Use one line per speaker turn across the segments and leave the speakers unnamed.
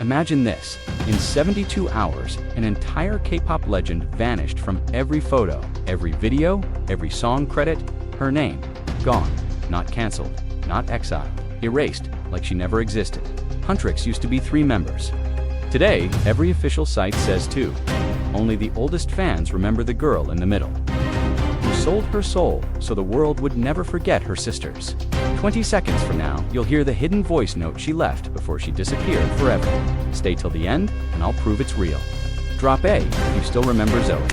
Imagine this. In 72 hours, an entire K-pop legend vanished from every photo, every video, every song credit. Her name, gone. Not cancelled, not exiled, erased like she never existed. Huntrix used to be 3 members. Today, every official site says 2. Only the oldest fans remember the girl in the middle, who sold her soul so the world would never forget her sisters. 20 seconds from now, you'll hear the hidden voice note she left before she disappeared forever. Stay till the end, and I'll prove it's real. Drop A if you still remember Zoey.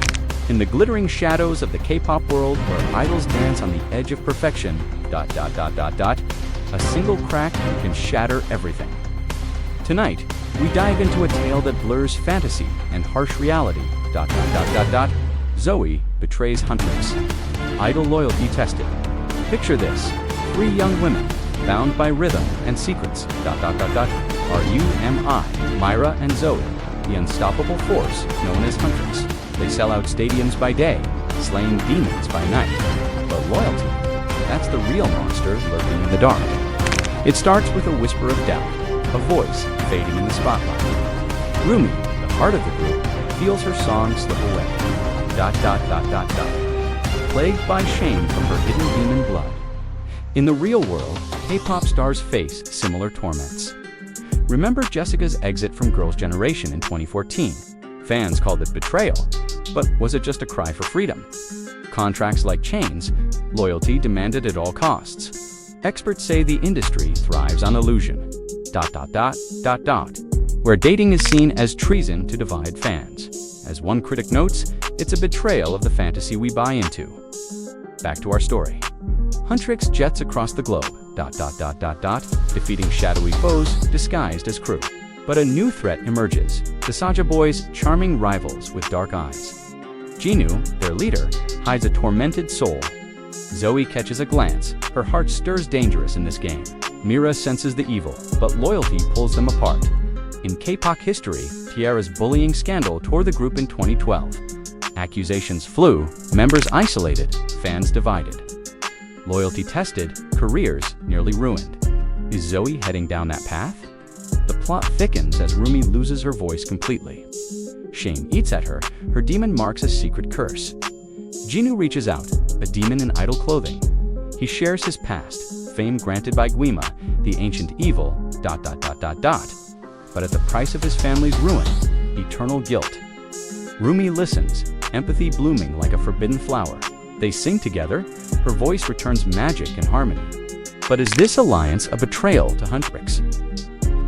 In the glittering shadows of the K-pop world where idols dance on the edge of perfection, ... a single crack can shatter everything. Tonight, we dive into a tale that blurs fantasy and harsh reality, ... Zoey betrays Huntrix. Idol loyalty tested. Picture this. 3 young women, bound by rhythm and secrets, ... R-U-M-I, Myra and Zoey, the unstoppable force known as Huntrix. They sell out stadiums by day, slaying demons by night. But loyalty, that's the real monster lurking in the dark. It starts with a whisper of doubt, a voice fading in the spotlight. Rumi, the heart of the group, feels her song slip away. ... Plagued by shame from her hidden demon blood. In the real world, K-pop stars face similar torments. Remember Jessica's exit from Girls' Generation in 2014? Fans called it betrayal, but was it just a cry for freedom? Contracts like chains, loyalty demanded at all costs. Experts say the industry thrives on illusion. ... Where dating is seen as treason to divide fans. As one critic notes, it's a betrayal of the fantasy we buy into. Back to our story. Huntrix jets across the globe, ... defeating shadowy foes disguised as crew. But a new threat emerges, the Saja boys' charming rivals with dark eyes. Jinu, their leader, hides a tormented soul. Zoey catches a glance, her heart stirs dangerous in this game. Mira senses the evil, but loyalty pulls them apart. In K-pop history, T-ara's bullying scandal tore the group in 2012. Accusations flew, members isolated, fans divided. Loyalty tested, careers nearly ruined. Is Zoey heading down that path? The plot thickens as Rumi loses her voice completely. Shame eats at her, her demon marks a secret curse. Jinu reaches out, a demon in idol clothing. He shares his past, fame granted by Guima, the ancient evil, ... But at the price of his family's ruin, eternal guilt. Rumi listens, empathy blooming like a forbidden flower. They sing together, her voice returns magic and harmony. But is this alliance a betrayal to Huntrix?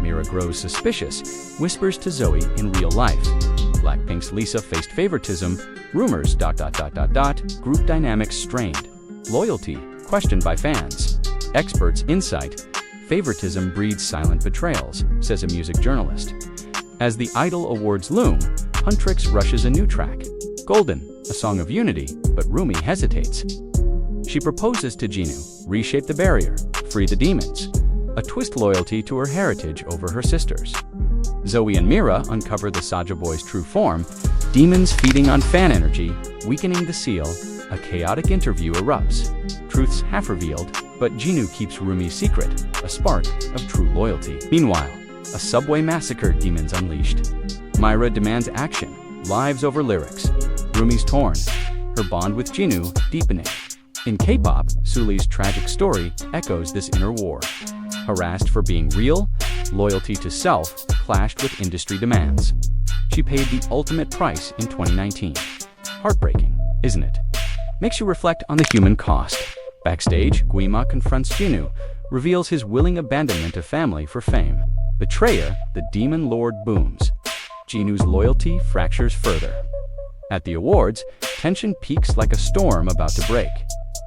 Mira grows suspicious, whispers to Zoey in real life. Blackpink's Lisa faced favoritism, rumors ... Group dynamics strained. Loyalty questioned by fans. Experts' insight. Favoritism breeds silent betrayals, says a music journalist. As the Idol Awards loom, Huntrix rushes a new track. Golden, a song of unity, but Rumi hesitates. She proposes to Jinu, reshape the barrier, free the demons. A twist loyalty to her heritage over her sisters. Zoey and Mira uncover the Saja boys' true form, demons feeding on fan energy, weakening the seal. A chaotic interview erupts. Truth's half revealed, but Jinu keeps Rumi's secret, a spark of true loyalty. Meanwhile, a subway massacre demons unleashed. Myra demands action, lives over lyrics. Rumi's torn, her bond with Jinu deepening. In K-pop, Sulli's tragic story echoes this inner war. Harassed for being real, loyalty to self clashed with industry demands. She paid the ultimate price in 2019. Heartbreaking, isn't it? Makes you reflect on the human cost. Backstage, Guima confronts Jinu, reveals his willing abandonment of family for fame. Betrayer, the demon lord booms. Jinu's loyalty fractures further. At the awards, tension peaks like a storm about to break.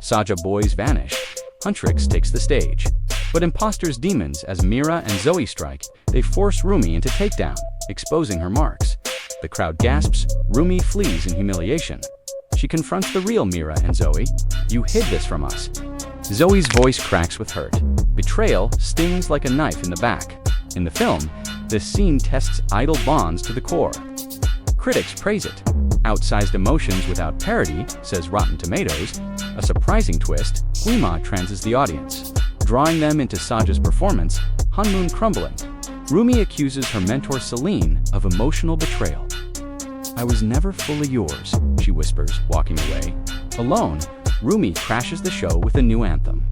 Saja boys vanish. Huntrix takes the stage. But imposters demons as Mira and Zoey strike, they force Rumi into takedown, exposing her marks. The crowd gasps, Rumi flees in humiliation. She confronts the real Mira and Zoey. You hid this from us. Zoey's voice cracks with hurt. Betrayal stings like a knife in the back. In the film, this scene tests idol bonds to the core. Critics praise it. Outsized emotions without parody, says Rotten Tomatoes. A surprising twist, Guima transes the audience, drawing them into Saja's performance, Hanmoon crumbling. Rumi accuses her mentor Celine of emotional betrayal. "I was never fully yours," she whispers, walking away. Alone, Rumi crashes the show with a new anthem.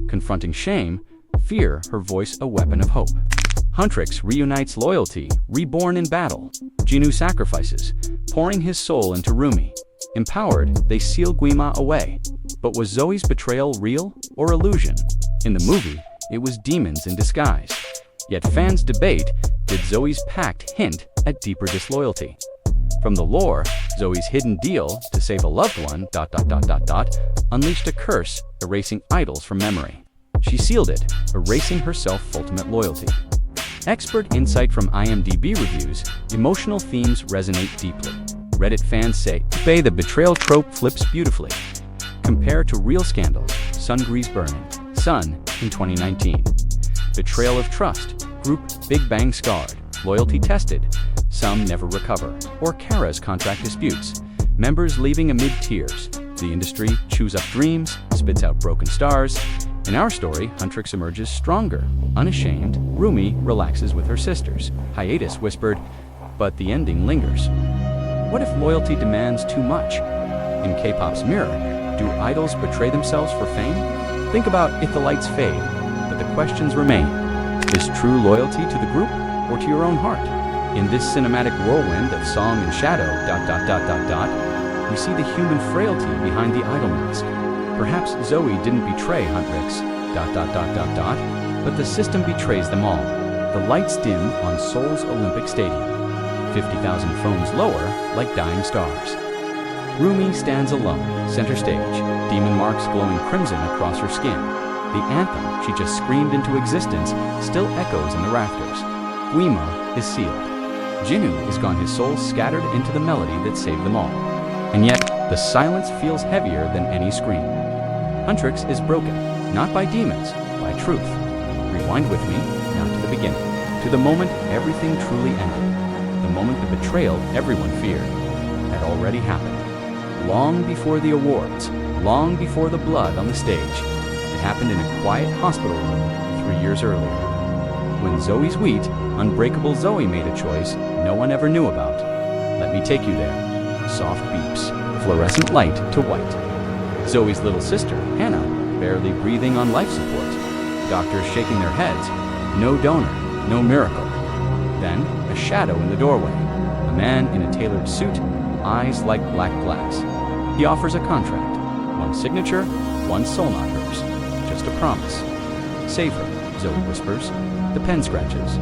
Confronting shame, fear, her voice a weapon of hope. Huntrix reunites loyalty, reborn in battle. Jinu sacrifices, pouring his soul into Rumi. Empowered, they seal Guima away. But was Zoey's betrayal real or illusion? In the movie, it was demons in disguise. Yet fans debate, did Zoey's pact hint at deeper disloyalty? From the lore, Zoey's hidden deal to save a loved one ... unleashed a curse, erasing idols from memory. She sealed it, erasing her self-ultimate loyalty. Expert insight from IMDb reviews, emotional themes resonate deeply. Reddit fans say, the betrayal trope flips beautifully. Compare to real scandals, Sungrease burning, Sun in 2019. Betrayal of trust, group Big Bang scarred, loyalty tested, some never recover, or Kara's contract disputes, members leaving amid tears. The industry chews up dreams, spits out broken stars. In our story, Huntrix emerges stronger, unashamed. Rumi relaxes with her sisters. Hiatus whispered, but the ending lingers. What if loyalty demands too much? In K-pop's mirror, do idols betray themselves for fame? Think about if the lights fade, but the questions remain. Is true loyalty to the group or to your own heart? In this cinematic whirlwind of song and shadow, we see the human frailty behind the idol mask. Perhaps Zoey didn't betray Huntrix, but the system betrays them all. The lights dim on Seoul's Olympic Stadium. 50,000 phones lower like dying stars. Rumi stands alone, center stage, demon marks glowing crimson across her skin. The anthem she just screamed into existence still echoes in the rafters. Guima is sealed. Jinu is gone, his soul scattered into the melody that saved them all. And yet, the silence feels heavier than any scream. Huntrix is broken, not by demons, by truth. Rewind with me, now to the beginning, to the moment everything truly ended. The moment the betrayal everyone feared had already happened. Long before the awards, long before the blood on the stage, it happened in a quiet hospital room 3 years earlier. When Zoey's wheat, unbreakable Zoey made a choice no one ever knew about. Let me take you there. Soft beeps, fluorescent light to white. Zoey's little sister, Hannah, barely breathing on life support. Doctors shaking their heads. No donor, no miracle. Then, a shadow in the doorway. A man in a tailored suit, eyes like black glass. He offers a contract. One signature, one soul, not hers. Just a promise. Save her, Zoey whispers. The pen scratches.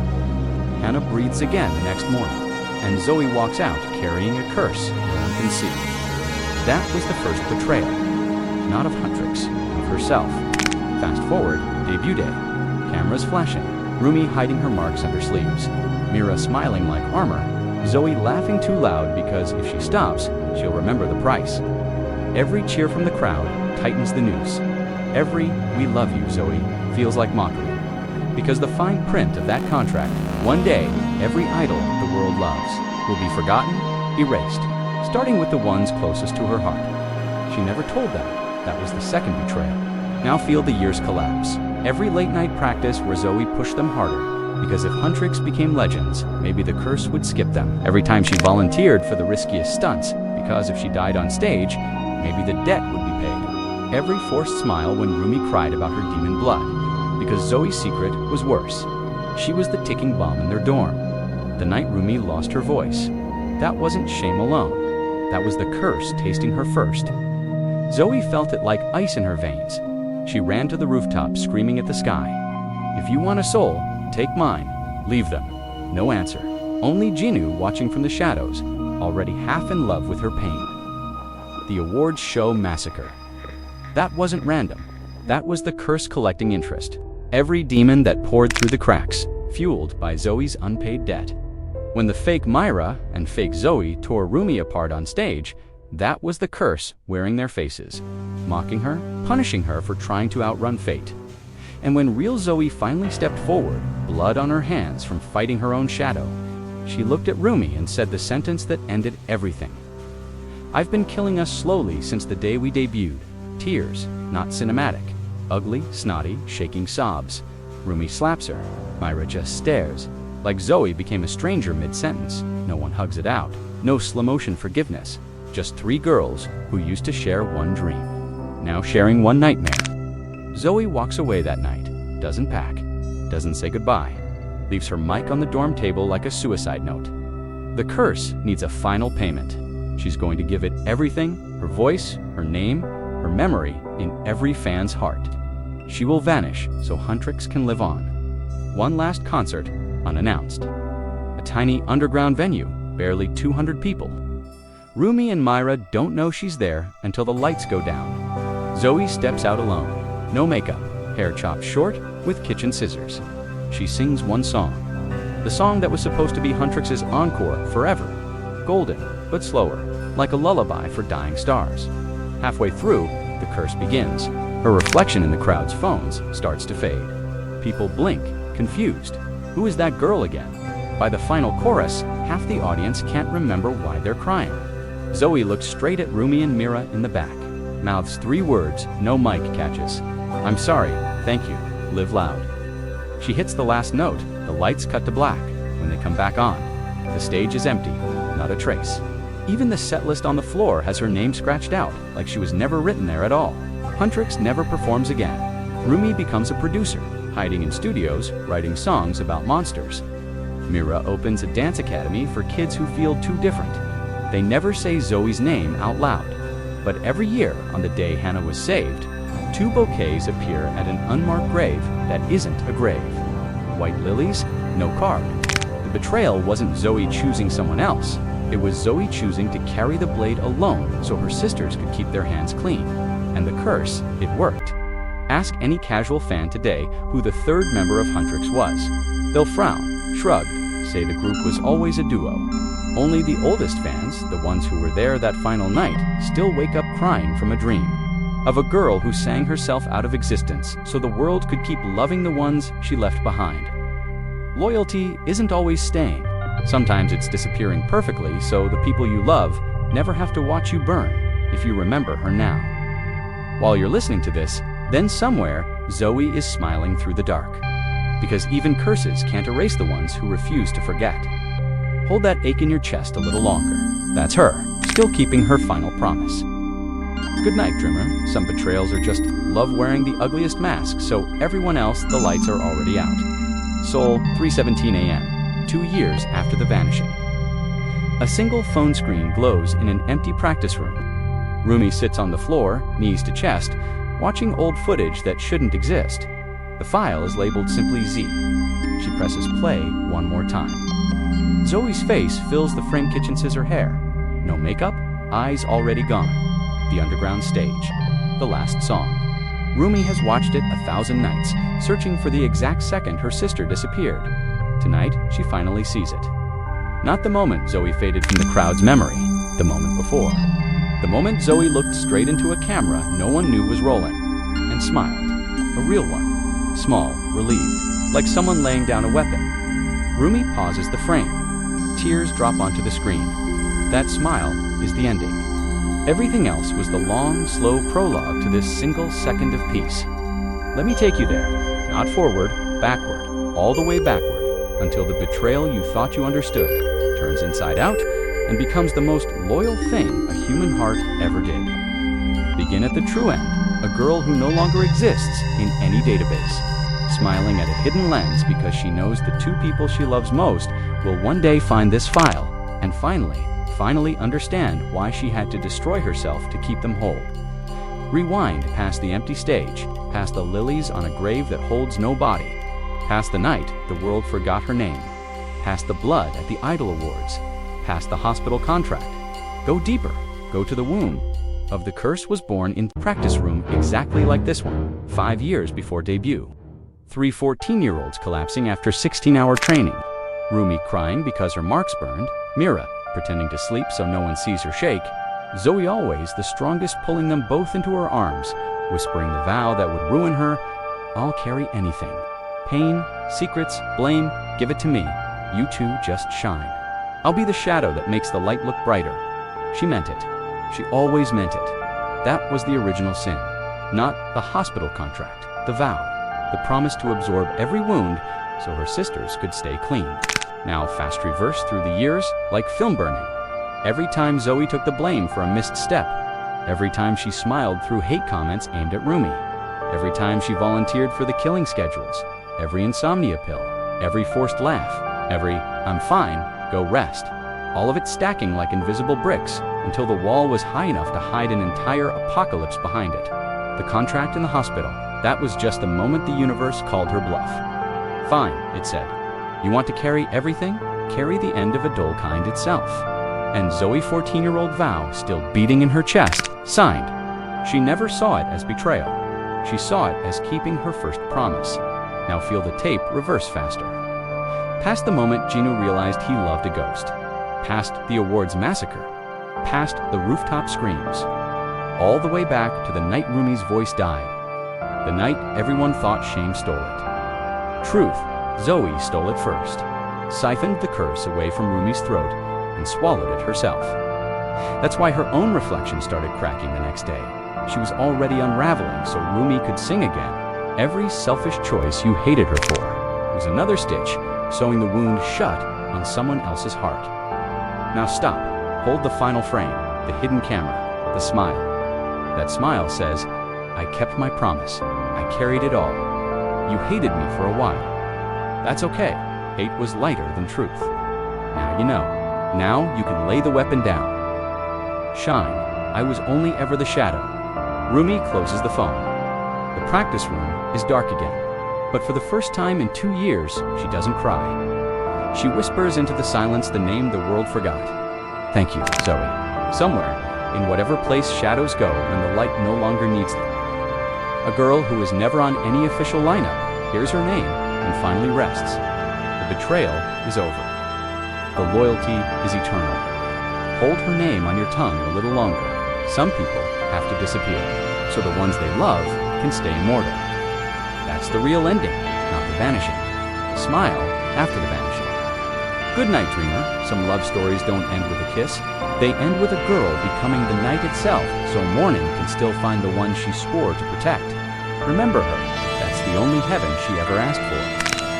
Hannah breathes again the next morning, and Zoey walks out carrying a curse no one can see. That was the first betrayal. Not of Huntrix, of herself. Fast forward, debut day. Cameras flashing, Rumi hiding her marks under sleeves, Mira smiling like armor, Zoey laughing too loud because if she stops, she'll remember the price. Every cheer from the crowd tightens the noose. Every "we love you, Zoey" feels like mockery. Because the fine print of that contract, one day, every idol the world loves will be forgotten, erased, starting with the ones closest to her heart. She never told them that was the second betrayal. Now feel the years collapse. Every late-night practice where Zoey pushed them harder, because if Huntrix became legends, maybe the curse would skip them. Every time she volunteered for the riskiest stunts, because if she died on stage, maybe the debt would be paid. Every forced smile when Rumi cried about her demon blood, because Zoey's secret was worse. She was the ticking bomb in their dorm. The night Rumi lost her voice. That wasn't shame alone. That was the curse tasting her first. Zoey felt it like ice in her veins. She ran to the rooftop, screaming at the sky. If you want a soul, take mine. Leave them. No answer. Only Jinu watching from the shadows, already half in love with her pain. The awards show massacre. That wasn't random. That was the curse collecting interest. Every demon that poured through the cracks, fueled by Zoey's unpaid debt. When the fake Myra and fake Zoey tore Rumi apart on stage, that was the curse wearing their faces, mocking her, punishing her for trying to outrun fate. And when real Zoey finally stepped forward, blood on her hands from fighting her own shadow, she looked at Rumi and said the sentence that ended everything. I've been killing us slowly since the day we debuted. Tears, not cinematic. Ugly, snotty, shaking sobs. Rumi slaps her. Myra just stares. Like Zoey became a stranger mid-sentence. No one hugs it out. No slow-motion forgiveness. Just three girls who used to share one dream, now sharing one nightmare. Zoey walks away that night, doesn't pack, doesn't say goodbye, leaves her mic on the dorm table like a suicide note. The curse needs a final payment. She's going to give it everything, her voice, her name, her memory, in every fan's heart. She will vanish so Huntrix can live on. One last concert, unannounced. A tiny underground venue, barely 200 people. Rumi and Myra don't know she's there until the lights go down. Zoey steps out alone. No makeup, hair chopped short with kitchen scissors. She sings one song. The song that was supposed to be Huntrix's encore forever. Golden, but slower, like a lullaby for dying stars. Halfway through, the curse begins. Her reflection in the crowd's phones starts to fade. People blink, confused. Who is that girl again? By the final chorus, half the audience can't remember why they're crying. Zoey looks straight at Rumi and Mira in the back. Mouths three words, no mic catches. I'm sorry, thank you, live loud. She hits the last note, the lights cut to black. When they come back on, the stage is empty, not a trace. Even the set list on the floor has her name scratched out, like she was never written there at all. Huntrix never performs again. Rumi becomes a producer, hiding in studios, writing songs about monsters. Mira opens a dance academy for kids who feel too different. They never say Zoey's name out loud. But every year, on the day Hannah was saved, 2 bouquets appear at an unmarked grave that isn't a grave. White lilies, no card. The betrayal wasn't Zoey choosing someone else. It was Zoey choosing to carry the blade alone so her sisters could keep their hands clean. And the curse, it worked. Ask any casual fan today who the third member of Huntrix was. They'll frown, shrug, say the group was always a duo. Only the oldest fans, the ones who were there that final night, still wake up crying from a dream. Of a girl who sang herself out of existence so the world could keep loving the ones she left behind. Loyalty isn't always staying. Sometimes it's disappearing perfectly so the people you love never have to watch you burn if you remember her now. While you're listening to this, then somewhere, Zoey is smiling through the dark. Because even curses can't erase the ones who refuse to forget. Hold that ache in your chest a little longer. That's her, still keeping her final promise. Good night, Dreamer. Some betrayals are just love wearing the ugliest mask, so everyone else, the lights are already out. Seoul, 3:17 a.m., 2 years after the vanishing. A single phone screen glows in an empty practice room. Rumi sits on the floor, knees to chest, watching old footage that shouldn't exist. The file is labeled simply Z. She presses play one more time. Zoey's face fills the framed kitchen scissor hair. No makeup, eyes already gone. The underground stage. The last song. Rumi has watched it 1,000 nights, searching for the exact second her sister disappeared. Tonight, she finally sees it. Not the moment Zoey faded from the crowd's memory, the moment before. The moment Zoey looked straight into a camera no one knew was rolling, and smiled. A real one. Small, relieved, like someone laying down a weapon. Rumi pauses the frame. Tears drop onto the screen. That smile is the ending. Everything else was the long, slow prologue to this single second of peace. Let me take you there, not forward, backward, all the way backward, until the betrayal you thought you understood turns inside out and becomes the most loyal thing a human heart ever did. Begin at the true end, a girl who no longer exists in any database, smiling at a hidden lens because she knows the 2 people she loves most will one day find this file and finally understand why she had to destroy herself to keep them whole. Rewind past the empty stage, past the lilies on a grave that holds no body, past the night the world forgot her name, past the blood at the Idol Awards, past the hospital contract. Go deeper, go to the womb of the curse was born in practice room exactly like this one, 5 years before debut. 3 14-year-olds collapsing after 16-hour training. Rumi crying because her marks burned, Mira pretending to sleep so no one sees her shake, Zoey always the strongest pulling them both into her arms, whispering the vow that would ruin her. I'll carry anything. Pain, secrets, blame, give it to me. You two just shine. I'll be the shadow that makes the light look brighter. She meant it. She always meant it. That was the original sin. Not the hospital contract, the vow, the promise to absorb every wound so her sisters could stay clean. Now fast reverse through the years, like film burning. Every time Zoey took the blame for a missed step, every time she smiled through hate comments aimed at Rumi, every time she volunteered for the killing schedules, every insomnia pill, every forced laugh, every "I'm fine, go rest," all of it stacking like invisible bricks until the wall was high enough to hide an entire apocalypse behind it. The contract in the hospital, that was just the moment the universe called her bluff. "Fine," it said. "You want to carry everything? Carry the end of a dull kind itself." And Zoey, 14-year-old vow still beating in her chest, signed. She never saw it as betrayal. She saw it as keeping her first promise. Now feel the tape reverse faster. Past the moment Gino realized he loved a ghost. Past the awards massacre. Past the rooftop screams. All the way back to the night Rumi's voice died. The night everyone thought shame stole it. Truth, Zoey stole it first. Siphoned the curse away from Rumi's throat and swallowed it herself. That's why her own reflection started cracking the next day. She was already unraveling so Rumi could sing again. Every selfish choice you hated her for was another stitch, sewing the wound shut on someone else's heart. Now stop. Hold the final frame, the hidden camera, the smile. That smile says, "I kept my promise. I carried it all. You hated me for a while. That's okay. Hate was lighter than truth. Now you know. Now you can lay the weapon down. Shine. I was only ever the shadow." Rumi closes the phone. The practice room is dark again. But for the first time in 2 years, she doesn't cry. She whispers into the silence the name the world forgot. "Thank you, Zoey." Somewhere, in whatever place shadows go when the light no longer needs them. A girl who was never on any official lineup hears her name and finally rests. The betrayal is over. The loyalty is eternal. Hold her name on your tongue a little longer. Some people have to disappear, so the ones they love can stay immortal. That's the real ending, not the vanishing. Smile after the vanishing. Good night, dreamer. Some love stories don't end with a kiss. They end with a girl becoming the night itself, so morning can still find the one she swore to protect. Remember her. That's the only heaven she ever asked for.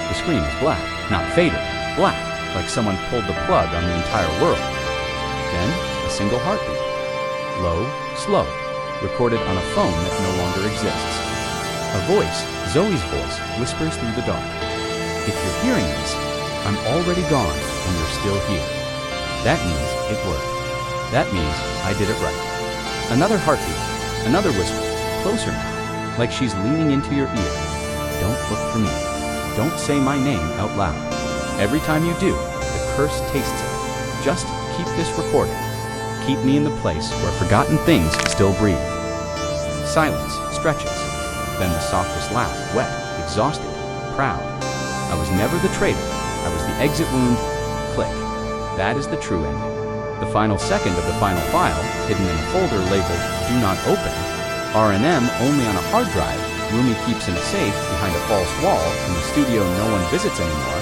The screen is black, not faded, black, like someone pulled the plug on the entire world. Then, a single heartbeat. Low, slow, recorded on a phone that no longer exists. A voice, Zoey's voice, whispers through the dark. "If you're hearing this, I'm already gone and you're still here." That means it worked. That means I did it right. Another heartbeat, another whisper, closer now, like she's leaning into your ear. "Don't look for me. Don't say my name out loud. Every time you do, the curse tastes it. Just keep this recorded. Keep me in the place where forgotten things still breathe." Silence stretches. Then the softest laugh, wet, exhausted, proud. I was never the traitor. I was the exit wound. Click. That is the true ending. The final second of the final file, hidden in a folder labeled "Do Not Open," R&M only on a hard drive, Rumi keeps in a safe behind a false wall in the studio no one visits anymore.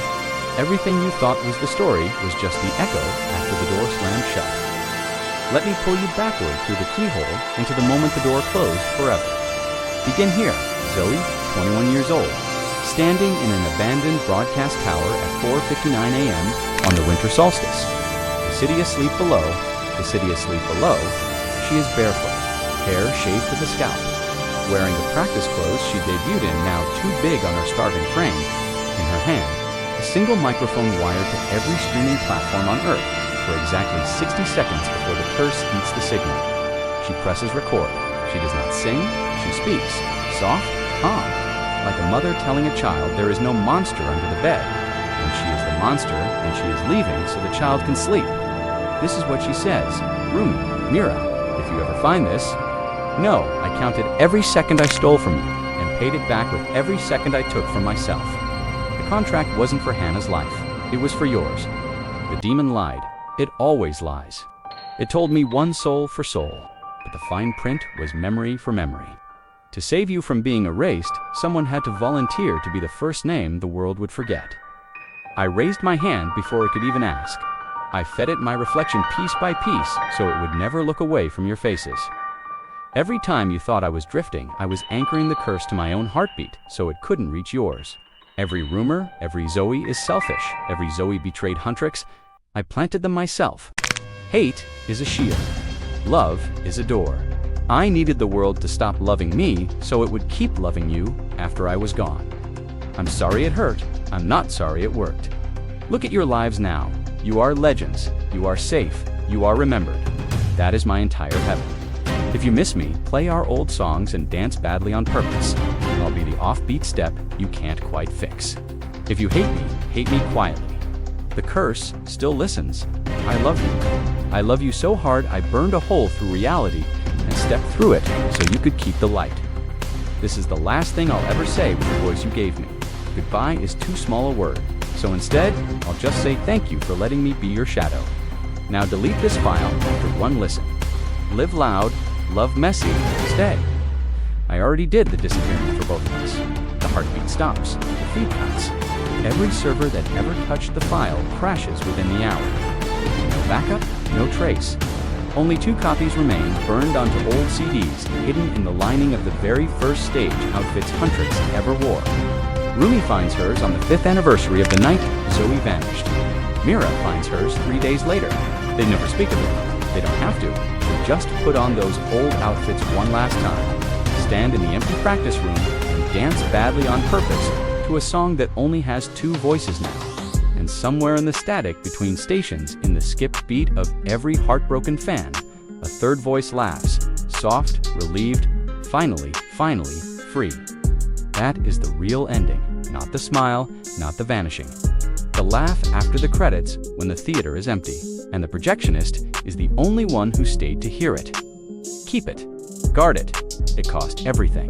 Everything you thought was the story was just the echo after the door slammed shut. Let me pull you backward through the keyhole into the moment the door closed forever. Begin here, Zoey, 21 years old, standing in an abandoned broadcast tower at 4:59 a.m. on the winter solstice. The city asleep below, the city asleep below. She is barefoot, hair shaved to the scalp, wearing the practice clothes she debuted in, now too big on her starving frame. In her hand, a single microphone wired to every streaming platform on Earth for exactly 60 seconds before the curse eats the signal. She presses record. She does not sing, she speaks, soft, calm, like a mother telling a child there is no monster under the bed, when she is the monster and she is leaving so the child can sleep. This is what she says. "Rumi, Mira, if you ever find this, no, I counted every second I stole from you and paid it back with every second I took from myself. The contract wasn't for Hannah's life, it was for yours. The demon lied. It always lies. It told me one soul for soul, but the fine print was memory for memory. To save you from being erased, someone had to volunteer to be the first name the world would forget. I raised my hand before it could even ask. I fed it my reflection piece by piece so it would never look away from your faces. Every time you thought I was drifting, I was anchoring the curse to my own heartbeat so it couldn't reach yours. Every rumor, every Zoey is selfish. Every Zoey betrayed Huntrix. I planted them myself. Hate is a shield. Love is a door. I needed the world to stop loving me so it would keep loving you after I was gone. I'm sorry it hurt. I'm not sorry it worked. Look at your lives now. You are legends. You are safe. You are remembered. That is my entire heaven. If you miss me, play our old songs and dance badly on purpose. I'll be the offbeat step you can't quite fix. If you hate me quietly. The curse still listens. I love you. I love you so hard I burned a hole through reality and stepped through it so you could keep the light. This is the last thing I'll ever say with the voice you gave me. Goodbye is too small a word, so instead, I'll just say thank you for letting me be your shadow. Now delete this file after one listen. Live loud, love messy, stay. I already did the disappearing for both of us. The heartbeat stops, the feed cuts. Every server that ever touched the file crashes within the hour. No backup, no trace. Only 2 copies remain, burned onto old CDs, hidden in the lining of the very first stage outfits Huntrix ever wore. Rumi finds hers on the 5th anniversary of the night Zoey vanished. Mira finds hers 3 days later. They never speak of it. They don't have to. They just put on those old outfits one last time, stand in the empty practice room, and dance badly on purpose to a song that only has 2 voices now. And somewhere in the static between stations, in the skipped beat of every heartbroken fan, a 3rd voice laughs, soft, relieved, finally, free. That is the real ending, not the smile, not the vanishing. The laugh after the credits when the theater is empty, and the projectionist is the only one who stayed to hear it. Keep it. Guard it. It cost everything.